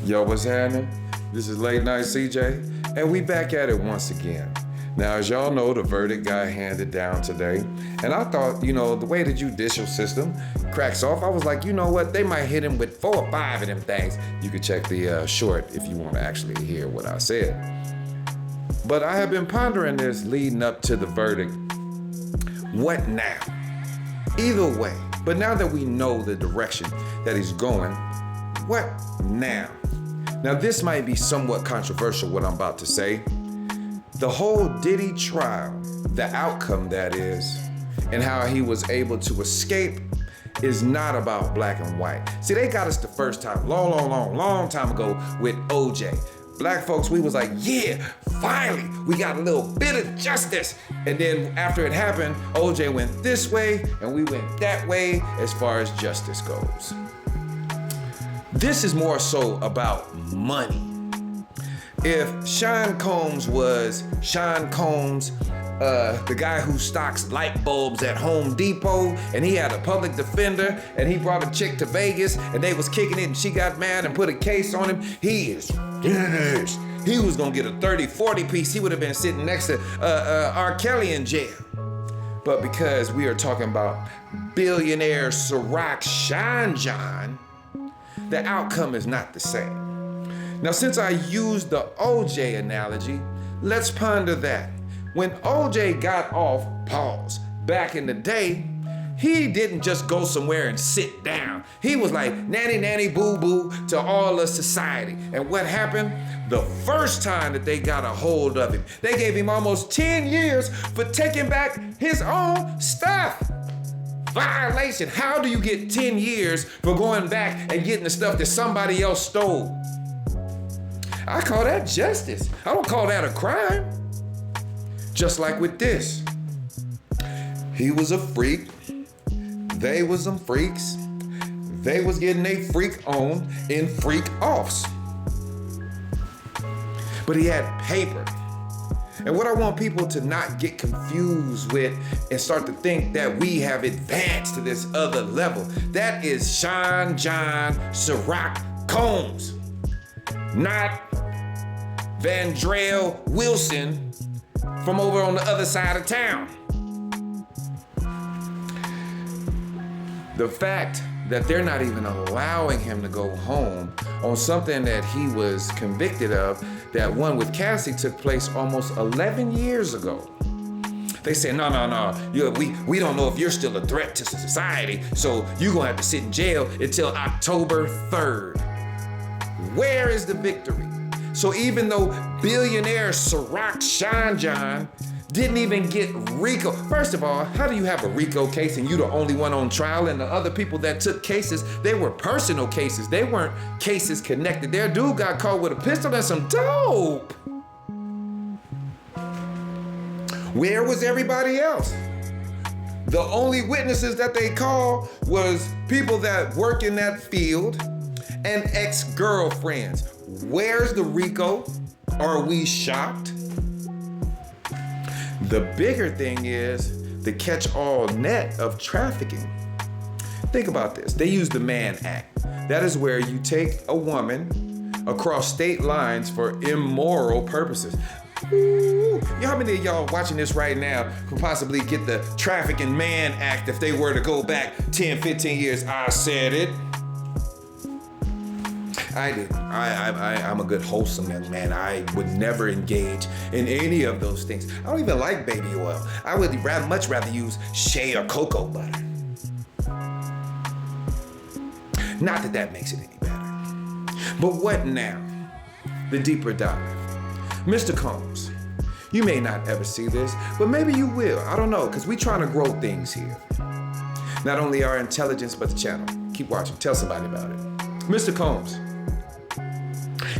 Yo, what's happening? This is Late Night CJ, and we back at it once again. Now, as y'all know, the verdict got handed down today, and I thought, the way the judicial system cracks off, I was like, you know what, they might hit him with 4 or 5 of them things. You can check the short if you want to actually hear what I said. But I have been pondering this leading up to the verdict. What now? Either way, but now that we know the direction that he's going, what now? Now, this might be somewhat controversial, what I'm about to say. The whole Diddy trial, the outcome that is, and how he was able to escape is not about black and white. See, they got us the first time, long time ago with OJ. Black folks, we was like, yeah, finally, we got a little bit of justice. And then after it happened, OJ went this way and we went that way as far as justice goes. This is more so about money. If Sean Combs was Sean Combs, the guy who stocks light bulbs at Home Depot, and he had a public defender, and he brought a chick to Vegas, and they was kicking it, and she got mad and put a case on him, he is finished. He was gonna get a 30-40 piece. He would have been sitting next to R. Kelly in jail. But because we are talking about billionaire Ciroc Sean John, the outcome is not the same. Now, since I used the OJ analogy, let's ponder that. When OJ got off, back in the day, he didn't just go somewhere and sit down. He was like nanny boo boo to all of society. And what happened? The first time that they got a hold of him, they gave him almost 10 years for taking back his own stuff. Violation. How do you get 10 years for going back and getting the stuff that somebody else stole? I call that justice. I don't call that a crime. Just like with this. He was a freak. They was some freaks. They was getting a freak on in freak offs. But he had paper. And what I want people to not get confused with and start to think that we have advanced to this other level. That is Sean John Ciroc Combs. Not Vandrell Wilson from over on the other side of town. The fact that they're not even allowing him to go home on something that he was convicted of, that one with Cassie took place almost 11 years ago. They said, no, we don't know if you're still a threat to society, so you're gonna have to sit in jail until October 3rd. Where is the victory? So even though billionaire Ciroc Sean John didn't even get RICO. First of all, how do you have a RICO case and you the only one on trial, and the other people that took cases, they were personal cases. They weren't cases connected. Their dude got caught with a pistol and some dope. Where was everybody else? The only witnesses that they called was people that work in that field and ex-girlfriends. Where's the RICO? Are we shocked? The bigger thing is the catch-all net of trafficking. Think about this. They use the Mann Act. That is where you take a woman across state lines for immoral purposes. Ooh, how many of y'all watching this right now could possibly get the Trafficking Mann Act if they were to go back 10, 15 years? I said it. I didn't. I'm a good, wholesome young man. I would never engage in any of those things. I don't even like baby oil. I would much rather use shea or cocoa butter. Not that that makes it any better. But what now? The deeper dive. Mr. Combs, you may not ever see this, but maybe you will. I don't know, because we're trying to grow things here. Not only our intelligence, but the channel. Keep watching. Tell somebody about it. Mr. Combs,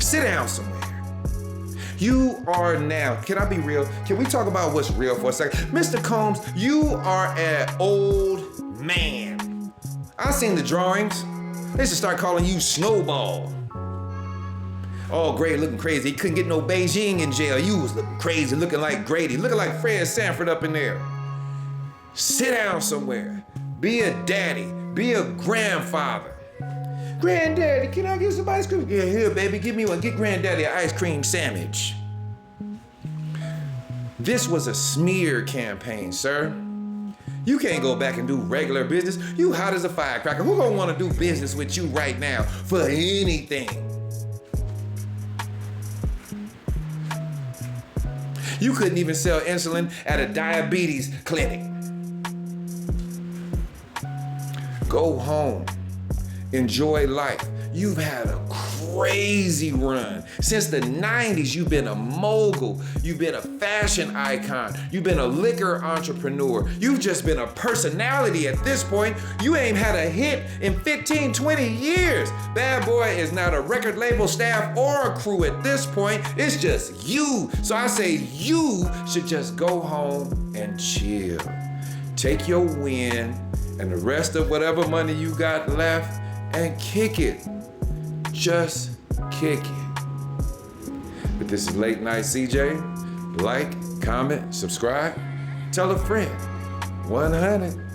sit down somewhere. You are now, can I be real? Can we talk about what's real for a second? Mr. Combs, you are an old man. I seen the drawings. They should start calling you Snowball. All great, looking crazy. He couldn't get no Beijing in jail. You was looking crazy, looking like Grady, looking like Fred Sanford up in there. Sit down somewhere. Be a daddy. Be a grandfather. Granddaddy, can I get some ice cream? Yeah, here, baby, give me one. Get Granddaddy an ice cream sandwich. This was a smear campaign, sir. You can't go back and do regular business. You hot as a firecracker. Who gonna wanna do business with you right now for anything? You couldn't even sell insulin at a diabetes clinic. Go home. Enjoy life. You've had a crazy run. Since the 90s, you've been a mogul. You've been a fashion icon. You've been a liquor entrepreneur. You've just been a personality at this point. You ain't had a hit in 15, 20 years. Bad Boy is not a record label staff or a crew at this point. It's just you. So I say you should just go home and chill. Take your win and the rest of whatever money you got left and kick it. Just kick it. But this is Late Night CJ. Like, comment, subscribe, tell a friend. 100.